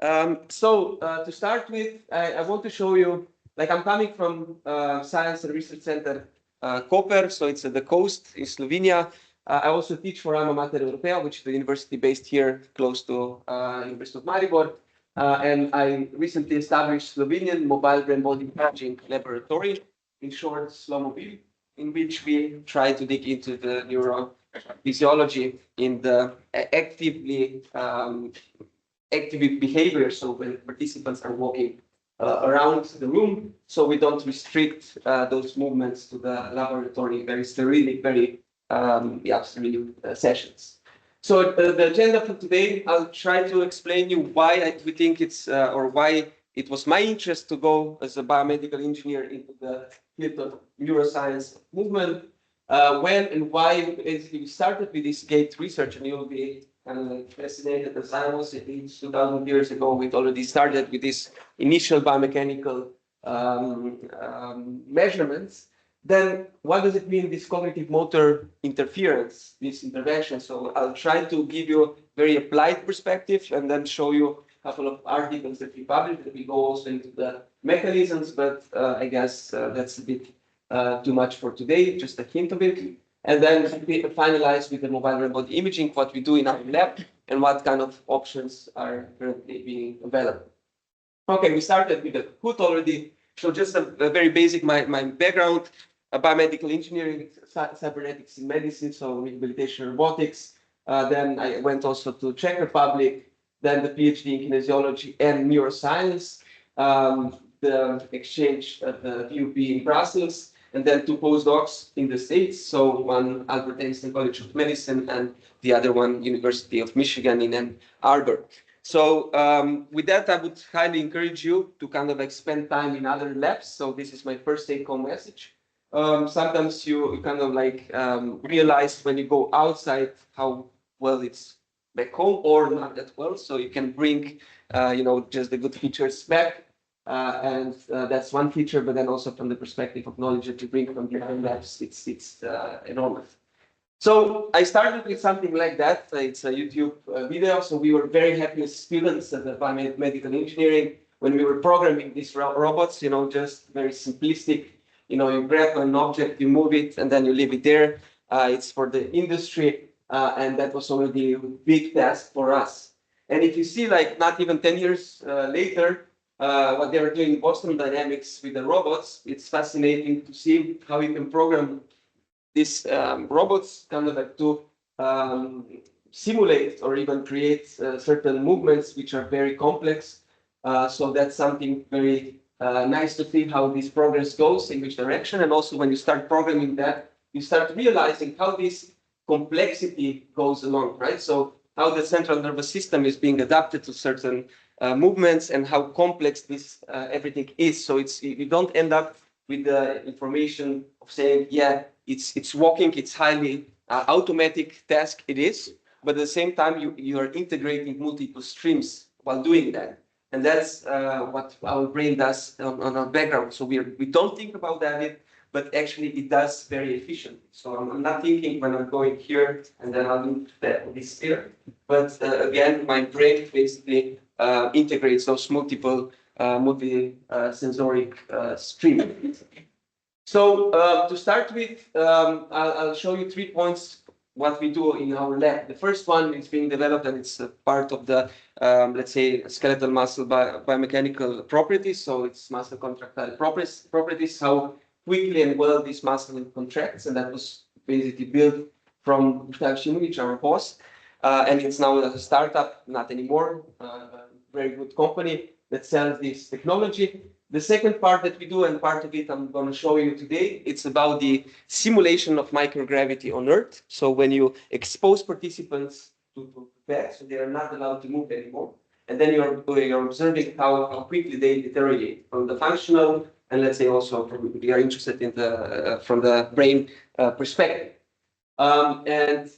To start with, I want to show you, like I'm coming from Science and Research Center Koper, so it's at the coast in Slovenia. I also teach for Alma Mater Europea, which is the university based here close to University of Maribor. And I recently established Slovenian Mobile Brain Body Imaging Laboratory, in short, SLOMOBIL, in which we try to dig into the neurophysiology in the active behavior. So when participants are walking around the room, so we don't restrict those movements to the laboratory, very sterile, very sterile sessions. So the agenda for today, I'll try to explain you why we think it's or why it was my interest to go as a biomedical engineer into the field of neuroscience movement, when and why basically we started with this gait research, and you'll be kind of like fascinated as I was. At least 2,000 years ago, we'd already started with this initial biomechanical measurements. Then what does it mean, this cognitive motor interference, this intervention? So I'll try to give you a very applied perspective and then show you a couple of articles that we published, that we go also into the mechanisms, but I guess that's a bit too much for today, just a hint of it. And then we finalize with the mobile brain body imaging, what we do in our lab and what kind of options are currently being available. Okay, we started with the hood already. So just a very basic, my background, biomedical engineering, cybernetics in medicine, so rehabilitation robotics. Then I went also to Czech Republic, then the PhD in kinesiology and neuroscience, the exchange at the VUP in Brussels, and then 2 postdocs in the States. So one Albert Einstein College of Medicine and the other one University of Michigan in Ann Arbor. So with that, I would highly encourage you to kind of like spend time in other labs. So this is my first take-home message. Sometimes you kind of like realize when you go outside how well it's back home or not that well. So you can bring, just the good features back. And that's one feature, but then also from the perspective of knowledge that you bring from the other labs, it's enormous. So I started with something like that. It's a YouTube video. So we were very happy as students at the biomedical engineering when we were programming these robots, just very simplistic. You grab an object, you move it, and then you leave it there. It's for the industry, and that was already a big task for us. And if you see, like, not even 10 years later, what they were doing in Boston Dynamics with the robots, it's fascinating to see how you can program these robots kind of like to simulate or even create certain movements which are very complex. So that's something very nice to see how this progress goes, in which direction. And also when you start programming that, you start realizing how this complexity goes along, right? So how the central nervous system is being adapted to certain movements and how complex this everything is. So you don't end up with the information of saying, yeah, it's walking, it's highly automatic task, it is, but at the same time you are integrating multiple streams while doing that. And that's what our brain does on our background. So we don't think about that, but actually it does very efficiently. So I'm not thinking when I'm going here and then I'll do this here. But again, my brain basically integrates those multiple multi-sensoric streams. So to start with, I'll show you 3 points what we do in our lab. The first one is being developed, and it's a part of the, let's say, skeletal muscle biomechanical properties. So it's muscle contractile properties, how quickly and well this muscle contracts, and that was basically built from Gustav Šimović, our boss. And it's now a startup, not anymore, a very good company that sells this technology. The second part that we do, and part of it I'm going to show you today, it's about the simulation of microgravity on Earth. So when you expose participants to beds, so they are not allowed to move anymore, and then you're observing how quickly they deteriorate from the functional, and let's say also we are interested in the from the brain perspective. And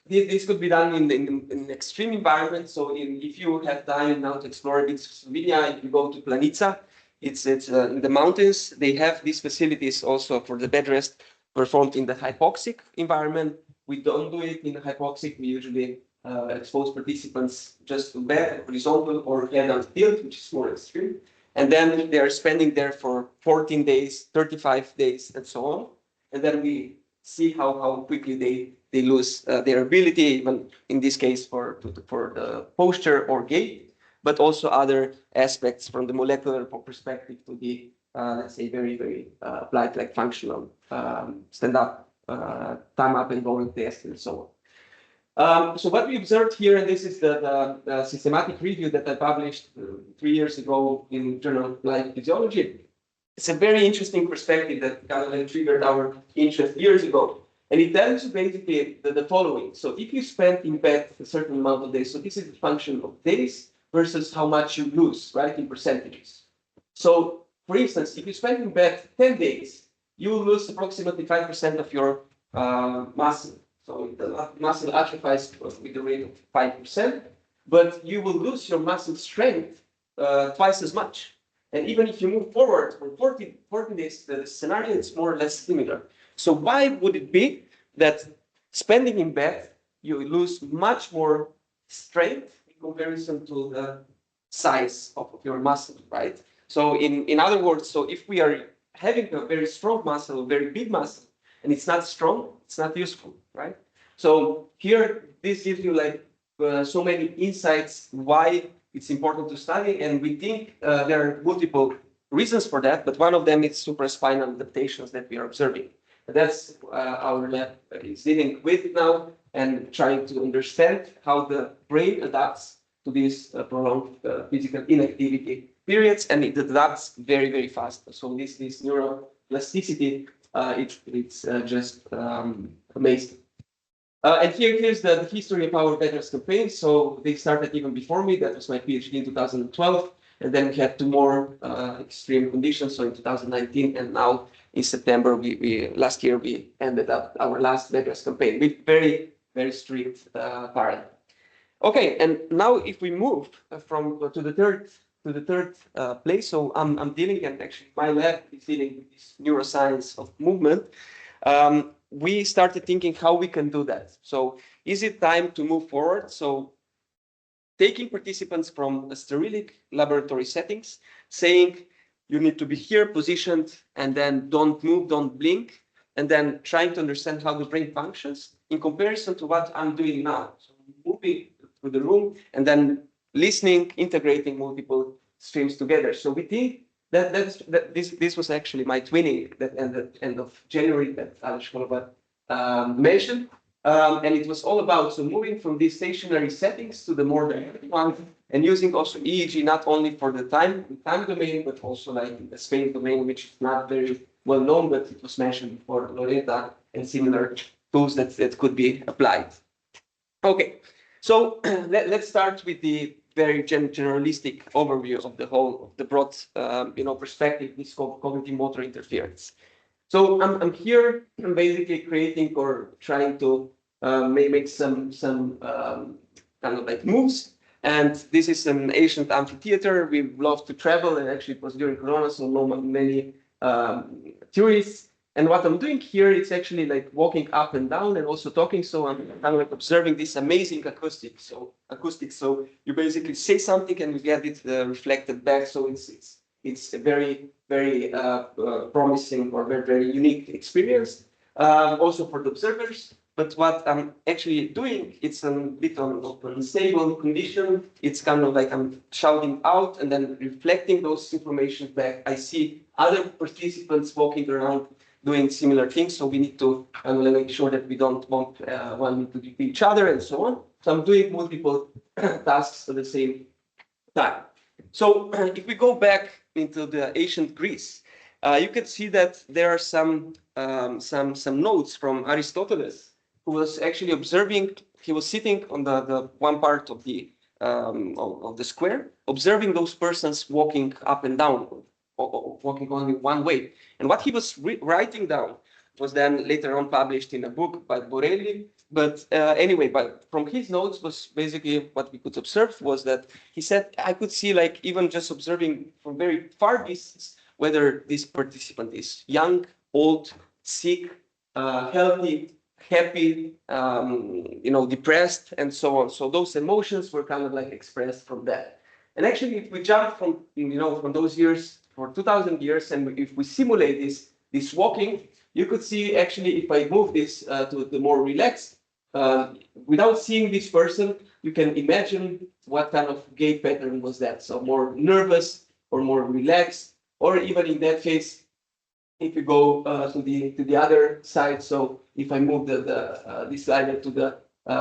this could be done in extreme environments. So if you have time now to explore a bit Slovenia, if you go to Planica, it's in the mountains. They have these facilities also for the bed rest performed in the hypoxic environment. We don't do it in the hypoxic. We usually expose participants just to bed, horizontal, or head on tilt, which is more extreme. And then they are spending there for 14 days, 35 days, and so on. And then we see how quickly they lose their ability, even in this case for the posture or gait, but also other aspects from the molecular perspective to the, let's say, very applied, like functional stand up, time up and going test, and so on. So what we observed here, and this is the systematic review that I published 3 years ago in Journal of Applied Physiology. It's a very interesting perspective that kind of triggered our interest years ago. And it tells you basically the following. So if you spend in bed a certain amount of days, so this is a function of days versus how much you lose, right, in percentages. So for instance, if you spend in bed 10 days, you will lose approximately 5% of your muscle. So the muscle atrophies with the rate of 5%, but you will lose your muscle strength twice as much. And even if you move forward for 14 days, the scenario is more or less similar. So why would it be that spending in bed, you lose much more strength in comparison to the size of your muscle, right? So in other words, so if we are having a very strong muscle, a very big muscle, and it's not strong, it's not useful, right? So here, this gives you like so many insights why it's important to study, and we think there are multiple reasons for that, but one of them is supraspinal adaptations that we are observing. That's our lab is dealing with now and trying to understand how the brain adapts to these prolonged physical inactivity periods, and it adapts very fast. So this neuroplasticity, it's just amazing. And here's the history of our bed rest campaign. So they started even before me. That was my PhD in 2012. And then we had 2 more extreme conditions. So in 2019 and now in September, last year, we ended up our last bed rest campaign with very strict paradigm. Okay, and now if we move to the third place, so I'm dealing, and actually my lab is dealing with this neuroscience of movement. We started thinking how we can do that. So is it time to move forward? So taking participants from sterile laboratory settings, saying you need to be here positioned and then don't move, don't blink, and then trying to understand how the brain functions in comparison to what I'm doing now. So moving through the room and then listening, integrating multiple streams together. So we think that this was actually my twinning that end of January that Uroš Marušič mentioned. And it was all about moving from these stationary settings to the more dynamic ones, and using also EEG not only for the time domain, but also like the space domain, which is not very well known, but it was mentioned before, Loretta, and similar tools that could be applied. Okay, so let's start with the very generalistic overview of the broad perspective. This is called cognitive motor interference. So I'm here, I'm basically creating or trying to make some kind of like moves. And this is an ancient amphitheater. We love to travel, and actually it was during Corona, so many tourists. And what I'm doing here, it's actually like walking up and down and also talking. So I'm kind of like observing this amazing acoustics. So you basically say something and you get it reflected back. So it's a very promising or very unique experience, also for the observers. But what I'm actually doing, it's a bit of an unstable condition. It's kind of like I'm shouting out and then reflecting those information back. I see other participants walking around doing similar things, so we need to make sure that we don't bump one into each other and so on. So I'm doing multiple tasks at the same time. So if we go back into the ancient Greece, you can see that there are some notes from Aristotle, who was actually observing. He was sitting on the one part of the square, observing those persons walking up and down, or walking only one way. And what he was writing down was then later on published in a book by Borelli. But anyway, but from his notes was basically what we could observe was that he said, I could see, like, even just observing from very far distance, whether this participant is young, old, sick, healthy, happy, depressed, and so on. So those emotions were kind of like expressed from that. And actually, if we jump from from those years for 2,000 years, and if we simulate this walking, you could see actually if I move this to the more relaxed, without seeing this person, you can imagine what kind of gait pattern was that. So more nervous or more relaxed, or even in that case, if you go to the other side. So if I move this slider to the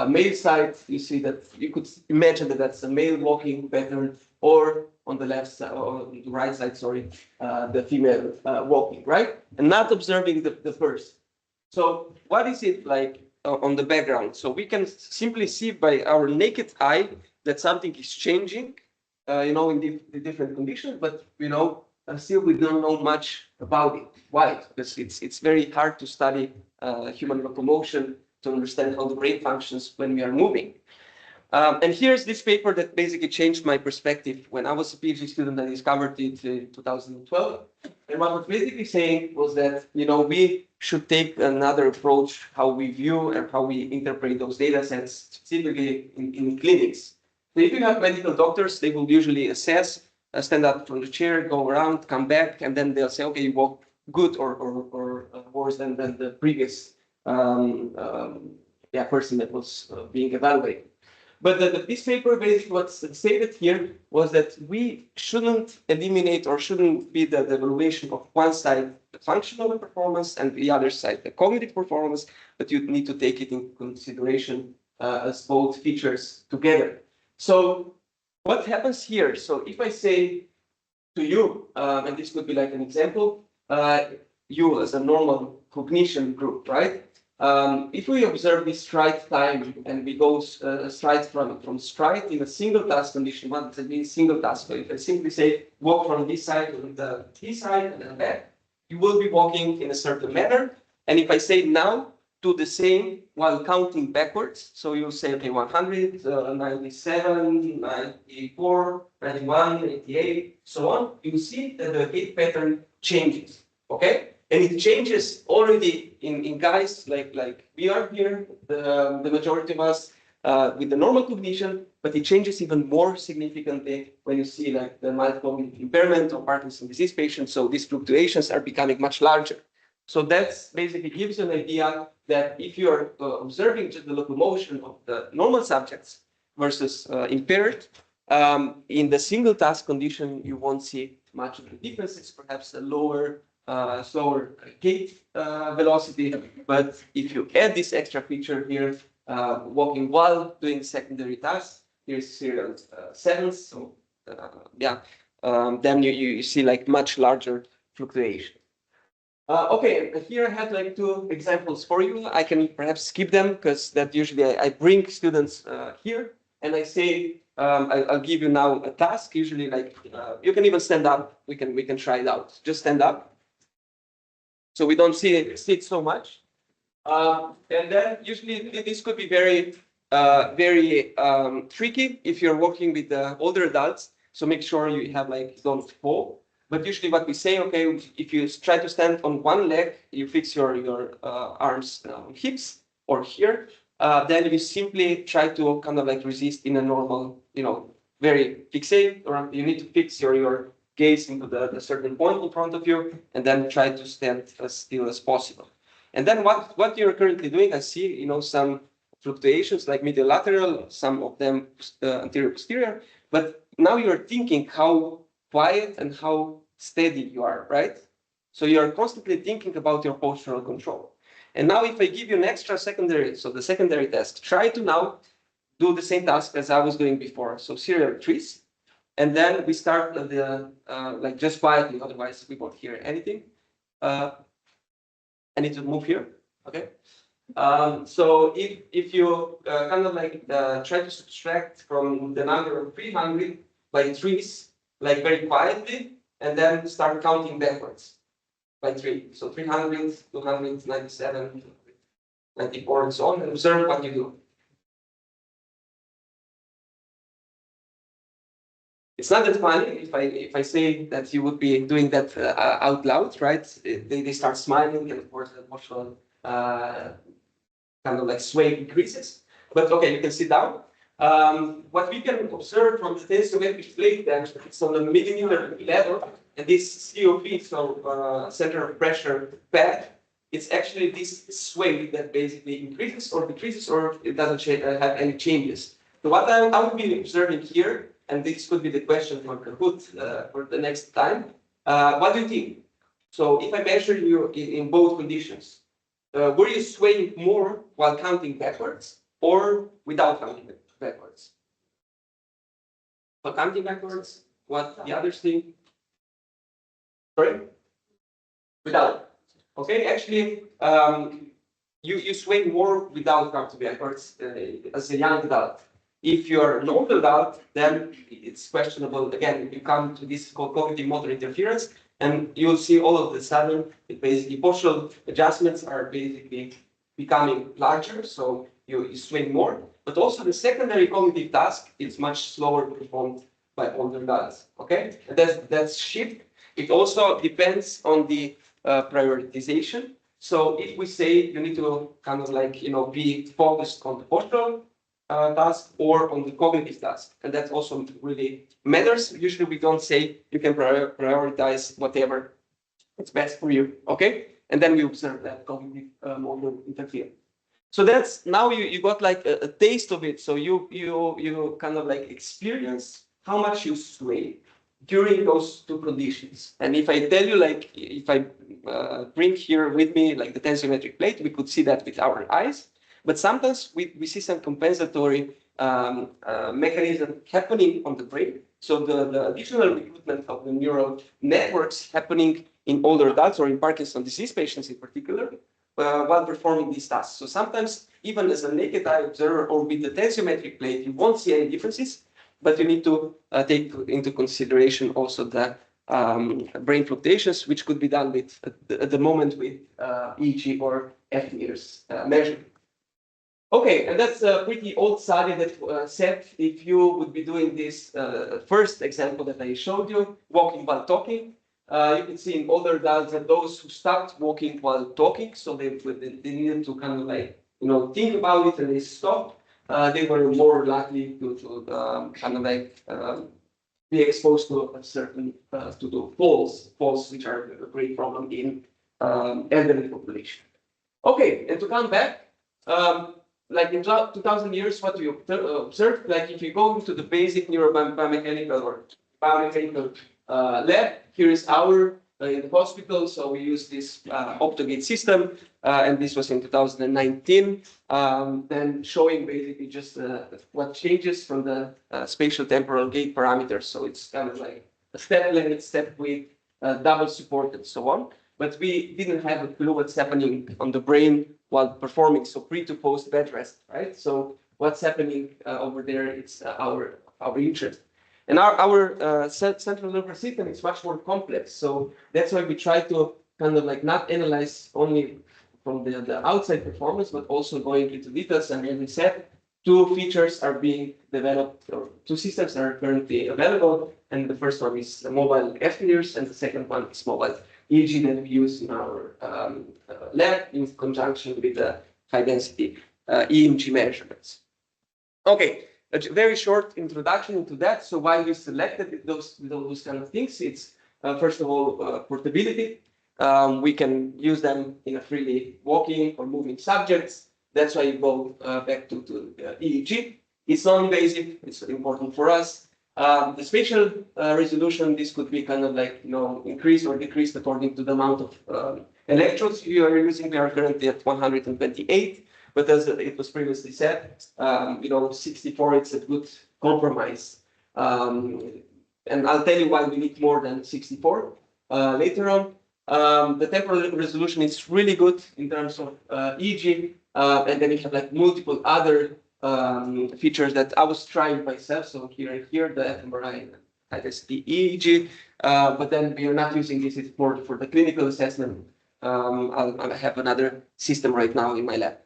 male side, you see that you could imagine that that's a male walking pattern, or on the left side, or on the right side, sorry, the female walking, right? And not observing the first. So what is it like on the background? So we can simply see by our naked eye that something is changing, in the different conditions, but still we don't know much about it. Why? Because it's very hard to study human locomotion to understand how the brain functions when we are moving. And here's this paper that basically changed my perspective. When I was a PhD student, I discovered it in 2012. And what I was basically saying was that, we should take another approach how we view and how we interpret those data sets, specifically in clinics. So if you have medical doctors, they will usually assess, stand up from the chair, go around, come back, and then they'll say, okay, you walk good or worse than the previous person that was being evaluated. But this paper, basically what's stated here was that we shouldn't eliminate or shouldn't be the evaluation of one side, the functional performance, and the other side, the cognitive performance, but you need to take it into consideration as both features together. So what happens here? So if I say to you, and this could be like an example, you as a normal cognition group, right? If we observe this stride time and we go stride from stride in a single task condition, what does it mean single task? So if I simply say walk from this side to the this side and then back, you will be walking in a certain manner. And if I say now do the same while counting backwards, so you'll say, okay, 100, 97, 94, 91, 88, so on, you see that the gait pattern changes, okay? And it changes already in guys like we are here, the majority of us, with the normal cognition, but it changes even more significantly when you see like the mild cognitive impairment or Parkinson's disease patients. So these fluctuations are becoming much larger. So that's basically gives you an idea that if you are observing just the locomotion of the normal subjects versus impaired, in the single task condition, you won't see much of the differences, perhaps a lower slower gait velocity, but if you add this extra feature here, walking while doing secondary tasks, here's serial 7, so then you see like much larger fluctuation. Okay, here I have like 2 examples for you. I can perhaps skip them because that usually I bring students here and I say, I'll give you now a task, usually like, you can even stand up, we can try it out. Just stand up. So we don't see it so much. And then usually this could be very tricky if you're working with older adults. So make sure you have like, don't fall. But usually what we say, okay, if you try to stand on one leg, you fix your arms on hips or here, then you simply try to kind of like resist in a normal, very fixate, or you need to fix your gaze into the certain point in front of you, and then try to stand as still as possible. And then what you're currently doing, I see, some fluctuations like medial lateral, some of them anterior posterior, but now you're thinking how quiet and how steady you are, right? So you're constantly thinking about your postural control. And now if I give you an extra secondary, so the secondary task, try to now do the same task as I was doing before. So serial trees. And then we start like just quietly, otherwise we won't hear anything. I need to move here, okay? So if you kind of like try to subtract from the number of 300 by 3s, like very quietly, and then start counting backwards by 3. So 300, 297, 94, and so on, and observe what you do. It's not that funny if I say that you would be doing that out loud, right? They start smiling, and of course the emotional kind of like sway increases. But okay, you can sit down. What we can observe from the tensiometric plate, then it's on the millimeter level, and this COP, so center of pressure pad, it's actually this sway that basically increases or decreases, or it doesn't have any changes. So what I would be observing here, and this could be the question for Kahoot for the next time, what do you think? So if I measure you in both conditions, were you swaying more while counting backwards or without counting backwards? So counting backwards, what the others think? Sorry? Without. Okay, actually, you sway more without counting backwards as a young adult. If you're an old adult, then it's questionable. Again, you come to this called cognitive motor interference, and you'll see all of a sudden that basically postural adjustments are basically becoming larger, so you swing more. But also the secondary cognitive task is much slower performed by older adults. Okay, and that's shift. It also depends on the prioritization. So if we say you need to kind of like be focused on the postural task or on the cognitive task, and that also really matters. Usually we don't say you can prioritize whatever is best for you. Okay, and then we observe that cognitive motor interfere. So that's now you got like a taste of it. So you kind of like experience how much you sway during those two conditions. And if I tell you, like, if I bring here with me like the tensiometric plate, we could see that with our eyes. But sometimes we see some compensatory mechanism happening on the brain. So the additional recruitment of the neural networks happening in older adults or in Parkinson's disease patients in particular, while performing these tasks. So sometimes, even as a naked eye observer or with the tensiometric plate, you won't see any differences, but you need to take into consideration also the brain fluctuations, which could be done with at the moment with EEG or FDR's measurement. Okay, and that's a pretty old study that said if you would be doing this first example that I showed you, walking while talking, you can see in older adults that those who stopped walking while talking, so they needed to kind of like think about it and they stopped. They were more likely to kind of like be exposed to a certain to the falls, which are a great problem in elderly population. Okay, and to come back, like in 2000 years, what we observed, like if you go into the basic neurobiomechanical or biomechanical lab, here is our in the hospital. So we use this OptoGate system, and this was in 2019. Then showing basically just what changes from the spatial temporal gait parameters. So it's kind of like a step length, step width, double support, and so on. But we didn't have a clue what's happening on the brain while performing, so pre to post bed rest, right? So what's happening over there? It's our interest. And our central nervous system is much more complex. So that's why we try to kind of like not analyze only from the outside performance, but also going into details. And as we said, two features are being developed, or two systems are currently available. And the first one is the mobile FDRs, and the second one is mobile EEG that we use in our lab in conjunction with the high density EMG measurements. Okay. A very short introduction into that. So why we selected those kind of things? It's first of all portability. We can use them in a freely walking or moving subjects. That's why you go back to EEG. It's non-invasive. It's important for us. The spatial resolution. This could be kind of like increased or decreased according to the amount of electrodes you are using. We are currently at 128. But as it was previously said, 64, it's a good compromise. And I'll tell you why we need more than 64 later on. The temporal resolution is really good in terms of EEG. And then you have like multiple other features that I was trying myself. So here and here, the fMRI, the EEG. But then we are not using this. It's more for the clinical assessment. I have another system right now in my lab.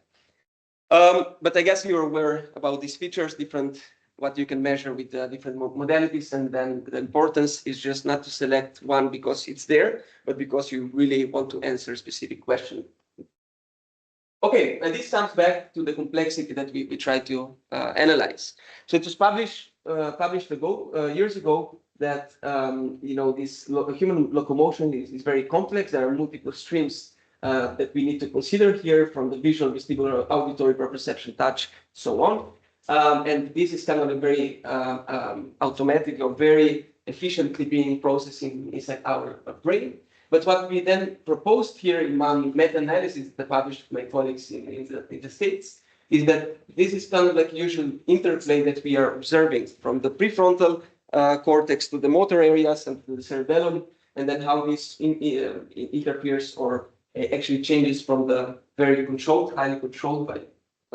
But I guess you're aware about these features, what you can measure with the different modalities, and then the importance is just not to select one because it's there, but because you really want to answer a specific question. Okay, and this comes back to the complexity that we try to analyze. So it was published years ago that this human locomotion is very complex. There are multiple streams that we need to consider here, from the visual, vestibular, auditory, proprioception, touch, so on. And this is kind of a very automatic or very efficiently being processing inside our brain. But what we then proposed here in one meta-analysis that published by my colleagues in the States is that this is kind of like usual interplay that we are observing from the prefrontal cortex to the motor areas and to the cerebellum, and then how this interferes or actually changes from the very controlled, highly controlled by,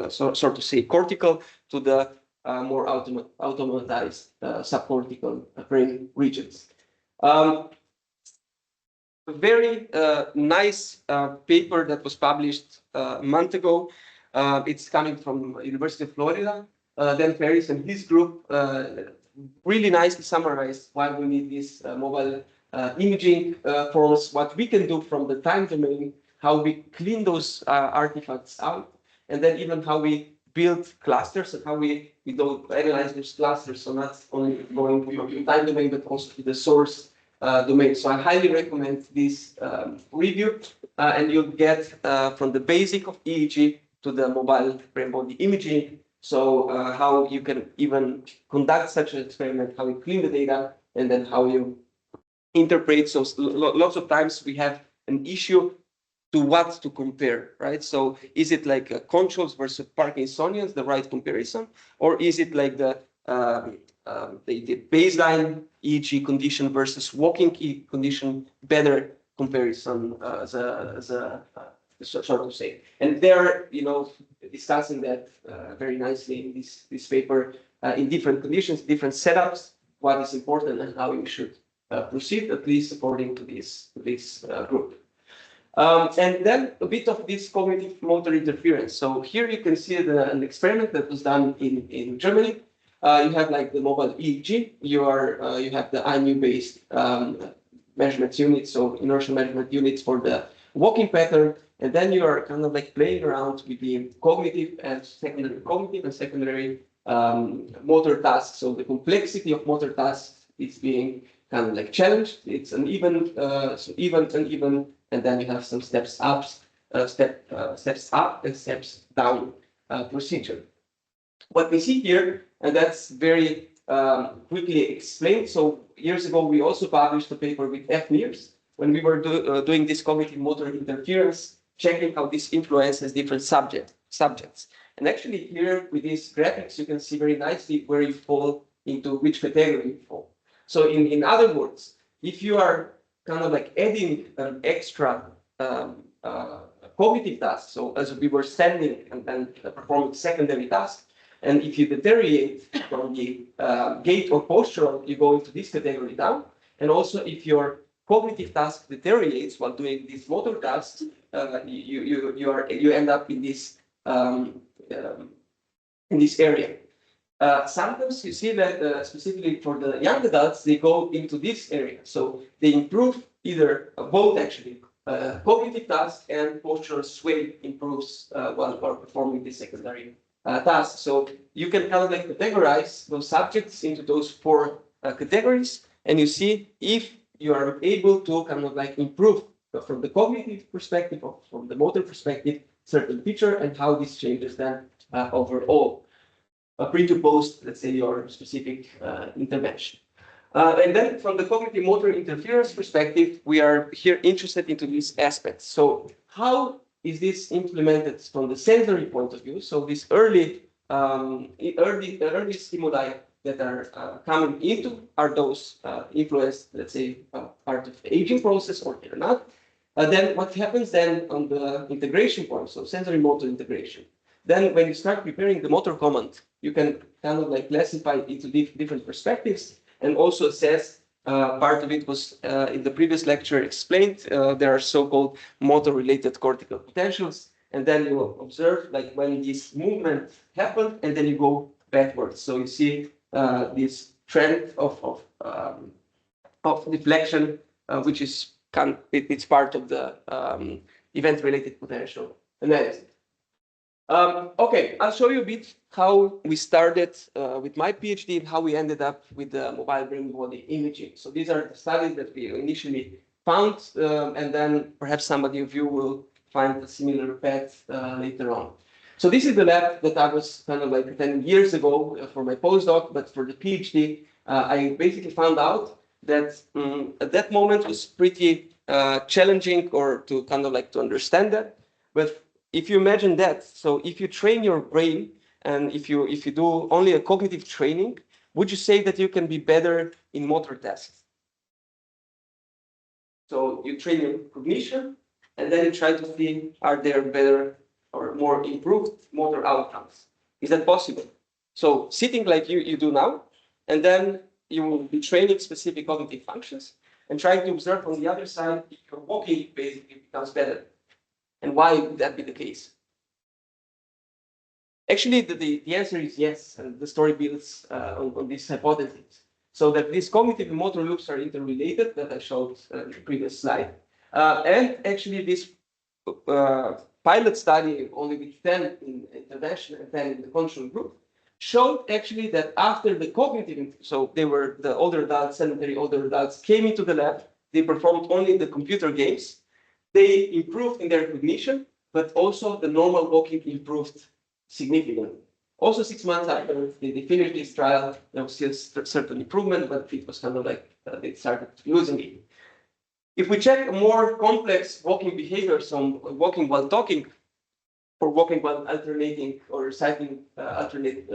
so to say, cortical to the more automatized subcortical brain regions. A very nice paper that was published a month ago. It's coming from University of Florida. Dan Ferris and his group really nicely summarized why we need this mobile imaging forms, what we can do from the time domain, how we clean those artifacts out, and then even how we build clusters and how we don't analyze those clusters, so not only going from the time domain, but also to the source domain. So I highly recommend this review, and you'll get from the basic of EEG to the mobile brain body imaging. So how you can even conduct such an experiment, how you clean the data, and then how you interpret. So lots of times we have an issue to what to compare, right? So is it like controls versus Parkinsonians, the right comparison, or is it like the baseline EEG condition versus walking condition, better comparison, so to say. And they're, discussing that very nicely in this paper, in different conditions, different setups, what is important and how you should proceed, at least according to this group. And then a bit of this cognitive motor interference. So here you can see an experiment that was done in Germany. You have like the mobile EEG. You have the IMU-based measurement units, so inertial measurement units for the walking pattern, and then you are kind of like playing around with the cognitive and secondary motor tasks. So the complexity of motor tasks is being kind of like challenged. It's an even, and then you have some steps up and steps down procedure. What we see here, and that's very quickly explained. So years ago, we also published a paper with HNIRS when we were doing this cognitive motor interference, checking how this influences different subjects. And actually here with these graphics, you can see very nicely where you fall into which category you fall. So in other words, if you are kind of like adding an extra cognitive task, so as we were standing and then performing secondary tasks, and if you deteriorate from the gait or postural, you go into this category down. And also if your cognitive task deteriorates while doing these motor tasks, you end up in this area. Sometimes you see that specifically for the young adults, they go into this area. So they improve either both actually, cognitive task and postural sway improves while performing the secondary task. So you can kind of like categorize those subjects into those four categories, and you see if you are able to kind of like improve from the cognitive perspective or from the motor perspective certain feature, and how this changes then overall pre to post, let's say, your specific intervention. And then from the cognitive motor interference perspective, we are here interested into these aspects. So how is this implemented from the sensory point of view? So these early stimuli that are coming into, are those influenced, let's say, part of the aging process, or they're not? Then what happens then on the integration point, so sensory motor integration? Then when you start preparing the motor command, you can kind of like classify it into different perspectives, and also assess, part of it was in the previous lecture explained, there are so-called motor-related cortical potentials, and then you observe like when this movement happened, and then you go backwards. So you see this trend of deflection, which is it's part of the event-related potential analysis. Okay, I'll show you a bit how we started with my PhD and how we ended up with the mobile brain body imaging. So these are the studies that we initially found, and then perhaps somebody of you will find a similar path later on. So this is the lab that I was kind of like 10 years ago for my postdoc, but for the PhD, I basically found out that at that moment was pretty challenging or to kind of like to understand that. But if you imagine that, so if you train your brain and if you do only a cognitive training, would you say that you can be better in motor tasks? So you train your cognition and then you try to see are there better or more improved motor outcomes. Is that possible? So sitting like you do now, and then you will be training specific cognitive functions and trying to observe on the other side if your walking basically becomes better. And why would that be the case? Actually, the answer is yes, and the story builds on this hypothesis. So that these cognitive and motor loops are interrelated, that I showed in the previous slide. And actually, this pilot study, only with 10 in intervention and 10 in the control group, showed actually that after the cognitive, so they were the older adults, sedentary older adults, came into the lab, they performed only the computer games, they improved in their cognition, but also the normal walking improved significantly. Also, 6 months after they finished this trial, there was still certain improvement, but it was kind of like they started losing it. If we check a more complex walking behavior, some walking while talking, or walking while alternating or reciting alternate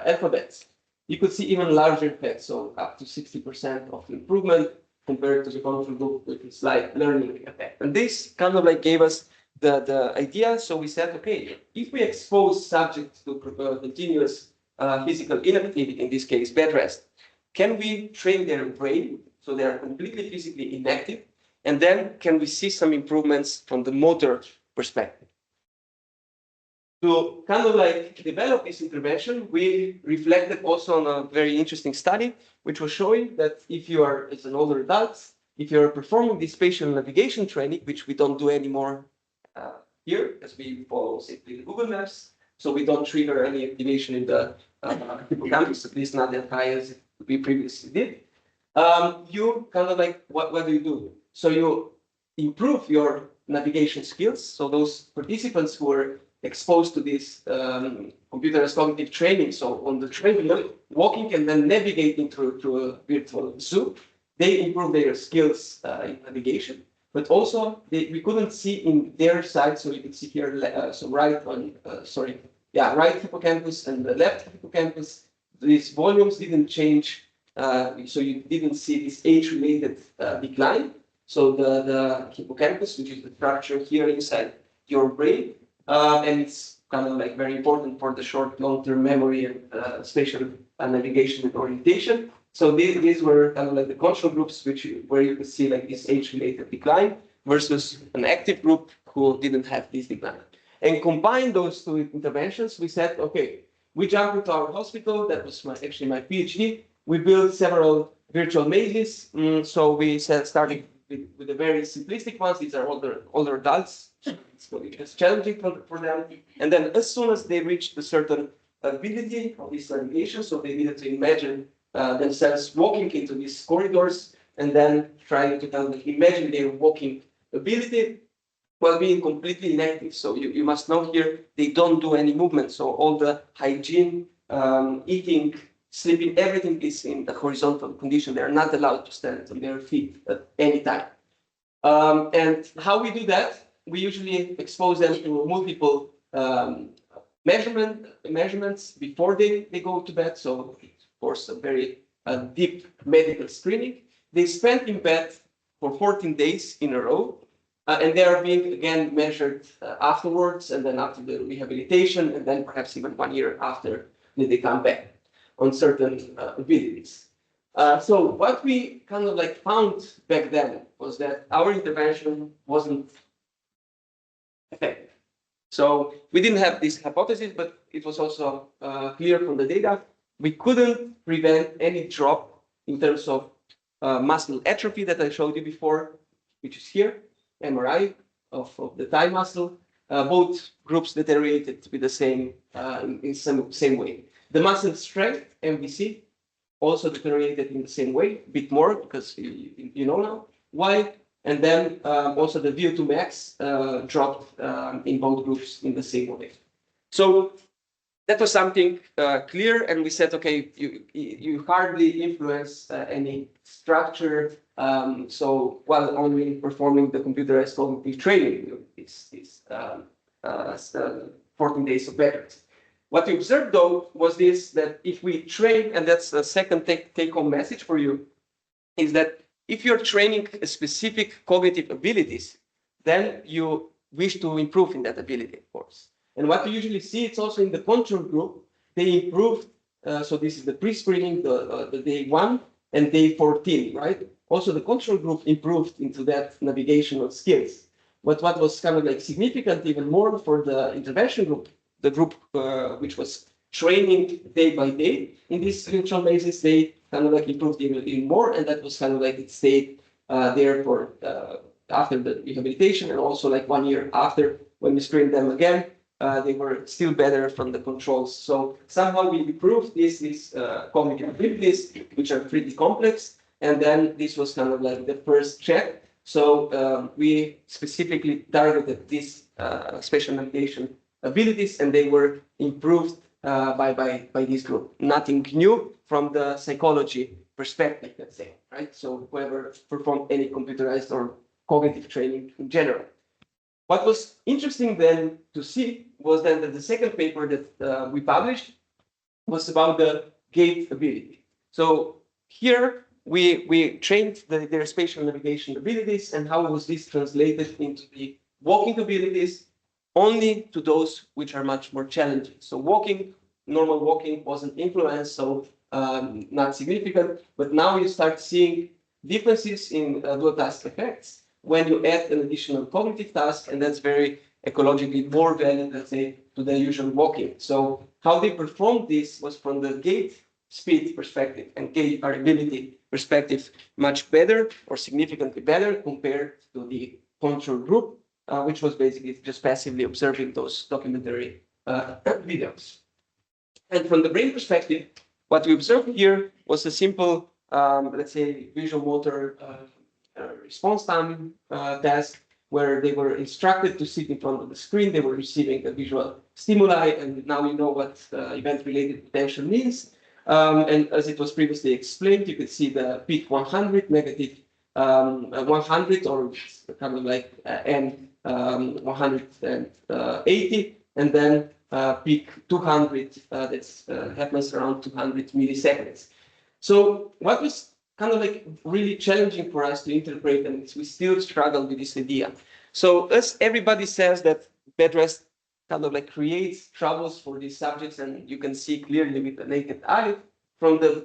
alphabets, you could see even larger effects, so up to 60% of improvement compared to the control group with this light learning effect. And this kind of like gave us the idea. So we said, okay, if we expose subjects to continuous physical inactivity, in this case, bed rest, can we train their brain so they are completely physically inactive? And then can we see some improvements from the motor perspective? To kind of like develop this intervention, we reflected also on a very interesting study, which was showing that if you are, as an older adult, if you're performing this spatial navigation training, which we don't do anymore here, as we follow simply the Google Maps, so we don't trigger any activation in the hippocampus, at least not as high as we previously did. You kind of like, what do you do? So you improve your navigation skills. So those participants who were exposed to this computer-assisted cognitive training, so on the treadmill, walking and then navigating through a virtual zoo, they improve their skills in navigation. But also, we couldn't see in their side, so you can see here, so right hippocampus and the left hippocampus, these volumes didn't change, so you didn't see this age-related decline. So the hippocampus, which is the structure here inside your brain, and it's kind of like very important for the short, long-term memory and spatial navigation and orientation. So these were kind of like the control groups, where you could see like this age-related decline versus an active group who didn't have this decline. And combine those two interventions, we said, okay, we jumped into our hospital. That was actually my PhD. We built several virtual mazes. So we started with the very simplistic ones. These are older adults. It's challenging for them. And then as soon as they reached a certain ability of this navigation, so they needed to imagine themselves walking into these corridors and then trying to kind of imagine their walking ability while being completely inactive. So you must know here, they don't do any movement. So all the hygiene, eating, sleeping, everything is in the horizontal condition. They're not allowed to stand on their feet at any time. And how we do that, we usually expose them to multiple measurements before they go to bed. So, of course, a very deep medical screening. They spend in bed for 14 days in a row, and they are being, again, measured afterwards, and then after the rehabilitation, and then perhaps even 1 year after they come back on certain abilities. So what we kind of like found back then was that our intervention wasn't effective. So we didn't have this hypothesis, but it was also clear from the data. We couldn't prevent any drop in terms of muscle atrophy that I showed you before, which is here, MRI of the thigh muscle. both groups deteriorated with the same in same way. The muscle strength (MVC) also deteriorated in the same way, a bit more because you know now why. And then also the VO2 max dropped in both groups in the same way. So that was something clear, and we said, okay, you hardly influence any structure. So while only performing the computerized cognitive training, it's 14 days of bed rest. What we observed though was this, that if we train, and that's the second take-home message for you, is that if you're training a specific cognitive abilities, then you wish to improve in that ability, of course. And what you usually see, it's also in the control group, they improved. So this is the pre-screening, the day 1 and day 14, right? Also, the control group improved into that navigational skills. But what was kind of like significant even more for the intervention group, the group which was training day by day in this virtual basis, they kind of like improved even more, and that was kind of like it stayed there for after the rehabilitation, and also like 1 year after when we screened them again, they were still better from the controls. So somehow we improved these cognitive abilities, which are pretty complex, and then this was kind of like the first check. So we specifically targeted these spatial navigation abilities, and they were improved by this group. Nothing new from the psychology perspective, let's say, right? So whoever performed any computerized or cognitive training in general. What was interesting then to see was then that the second paper that we published was about the gait ability. So here we trained their spatial navigation abilities, and how was this translated into the walking abilities, only to those which are much more challenging. So walking, normal walking wasn't influenced, so not significant, but now you start seeing differences in dual task effects when you add an additional cognitive task, and that's very ecologically more valid, let's say, to the usual walking. So how they performed this was from the gait speed perspective and gait variability perspective much better, or significantly better, compared to the control group, which was basically just passively observing those documentary videos. And from the brain perspective, what we observed here was a simple, let's say, visual motor response time task, where they were instructed to sit in front of the screen. They were receiving a visual stimuli, and now you know what event-related potential means. And as it was previously explained, you could see the peak 100, negative 100, or kind of like N 180, and then peak 200, that happens around 200 milliseconds. So what was kind of like really challenging for us to interpret, and we still struggle with this idea. So as everybody says that bed rest kind of like creates troubles for these subjects, and you can see clearly with the naked eye, from the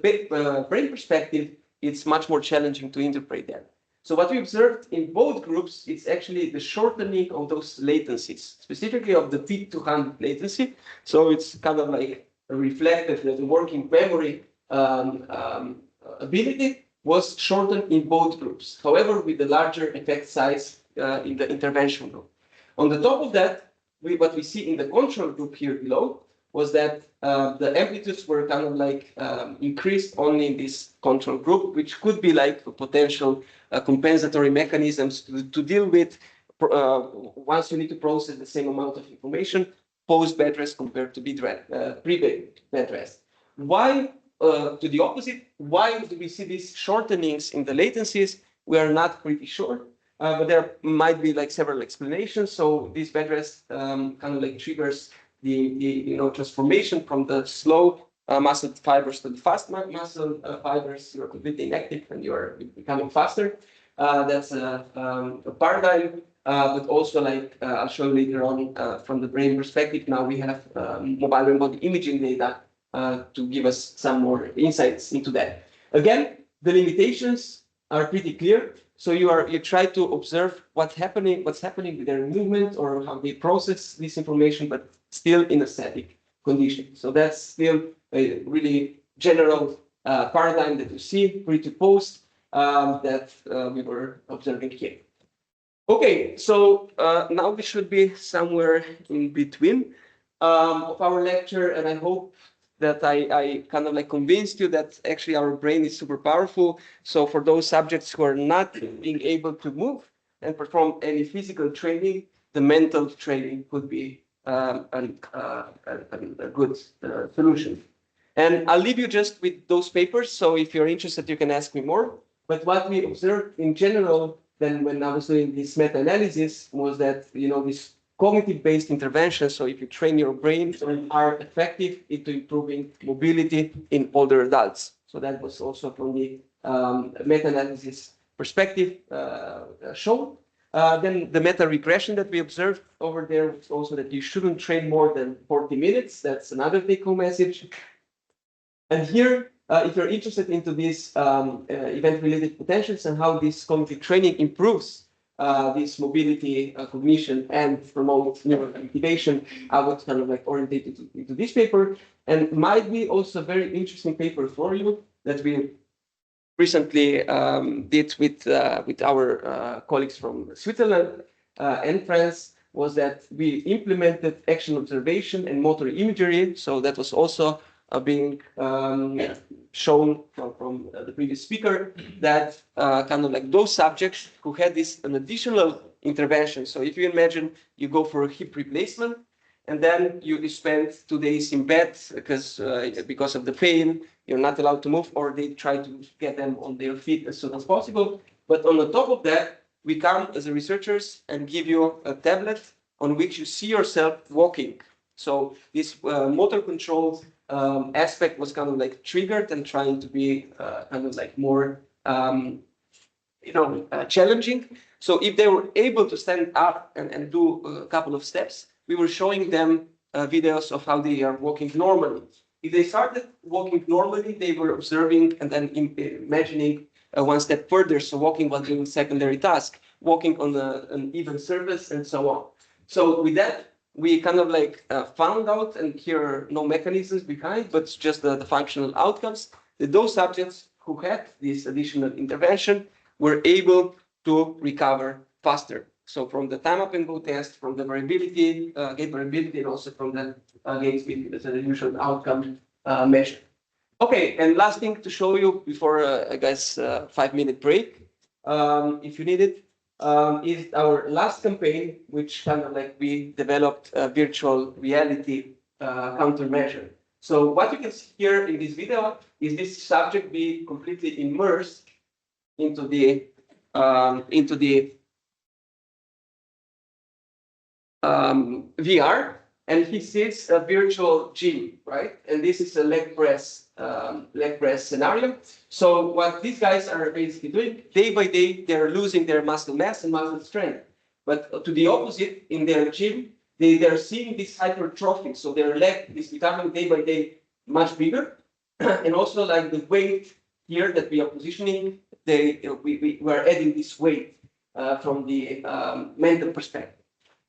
brain perspective, it's much more challenging to interpret that. So what we observed in both groups, it's actually the shortening of those latencies, specifically of the peak 200 latency. So it's kind of like reflected that the working memory ability was shortened in both groups. However, with the larger effect size in the intervention group. On the top of that, what we see in the control group here below was that the amplitudes were kind of like increased only in this control group, which could be like potential compensatory mechanisms to deal with once you need to process the same amount of information post-bed rest compared to pre-bed rest. Why, to the opposite, why do we see these shortenings in the latencies? We are not pretty sure, but there might be like several explanations. So this bed rest kind of like triggers the transformation from the slow muscle fibers to the fast muscle fibers. You are completely inactive and you are becoming faster. That's a paradigm, but also like I'll show you later on from the brain perspective. Now we have mobile brain body imaging data to give us some more insights into that. Again, the limitations are pretty clear. So you try to observe what's happening with their movement or how they process this information, but still in a static condition. So that's still a really general paradigm that you see pre to post that we were observing here. Okay, so now we should be somewhere in between of our lecture, and I hope that I kind of like convinced you that actually our brain is super powerful. So for those subjects who are not being able to move and perform any physical training, the mental training could be a good solution. And I'll leave you just with those papers. So if you're interested, you can ask me more. But what we observed in general, then when I was doing this meta-analysis, was that this cognitive-based interventions. So if you train your brain, are effective into improving mobility in older adults. So that was also from the meta-analysis perspective shown. Then the meta-regression that we observed over there was also that you shouldn't train more than 40 minutes. That's another take-home message. And here, if you're interested into these event-related potentials and how this cognitive training improves this mobility, cognition, and promote neuroactivation, I would kind of like orientate it into this paper. And might be also a very interesting paper for you that we recently did with our colleagues from Switzerland and France, was that we implemented action observation and motor imagery. So that was also being shown from the previous speaker, that kind of like those subjects who had this an additional intervention. So if you imagine you go for a hip replacement, and then you spend 2 days in bed because of the pain, you're not allowed to move, or they try to get them on their feet as soon as possible. But on the top of that, we come as researchers and give you a tablet on which you see yourself walking. So this motor control aspect was kind of like triggered and trying to be kind of like more challenging. So if they were able to stand up and do a couple of steps, we were showing them videos of how they are walking normally. If they started walking normally, they were observing and then imagining one step further, so walking while doing secondary task, walking on an even surface, and so on. So with that, we kind of like found out, and here are no mechanisms behind, but just the functional outcomes, that those subjects who had this additional intervention were able to recover faster. So from the time up and go test, from the variability, gait variability, and also from the gait speed, as a usual outcome measure. Okay, and last thing to show you before, I guess, 5-minute break, if you need it, is our last campaign, which kind of like we developed a virtual reality countermeasure. So what you can see here in this video is this subject be completely immersed into the VR, and he sees a virtual gym, right? And this is a leg press scenario. So what these guys are basically doing, day by day, they're losing their muscle mass and muscle strength. But to the opposite, in their gym, they're seeing this hypertrophy. So their leg is becoming day by day much bigger. And also like the weight here that we are positioning, we are adding this weight from the mental perspective.